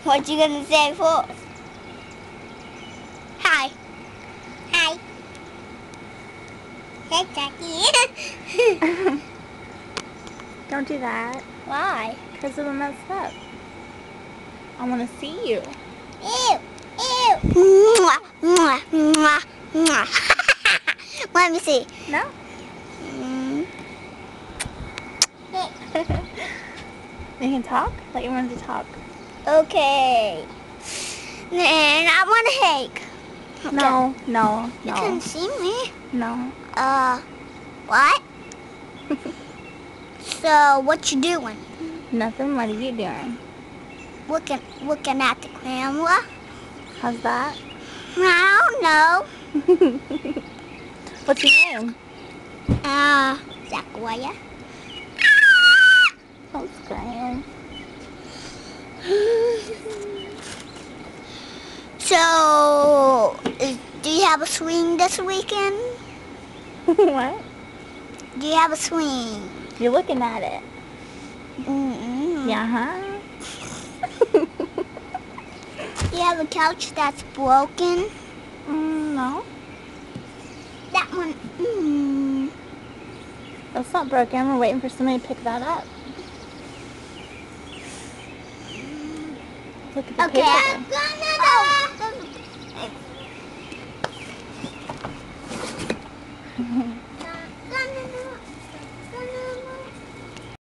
What you gonna say first? Hi. Hi. Hey, Jackie. Don't do that. Why? Because it'll mess up. I want to see you. Ew. Ew. Mwah, mwah, mwah, mwah. Let me see. No? You can talk? Let you want to talk. Okay. And I want a hake. Okay. No, no, You no. can see me. No. What? So, what you doing? Nothing. What are you doing? Looking at the camera. How's that? I don't know. What's your name? Zachariah. That's Graham. So, do you have a swing this weekend? What? Do you have a swing? You're looking at it. Mm-mm. Yeah, huh? Do you have a couch that's broken? No. That one. Mm. That's not broken. We're waiting for somebody to pick that up. Look at the Okay. paper. Oh.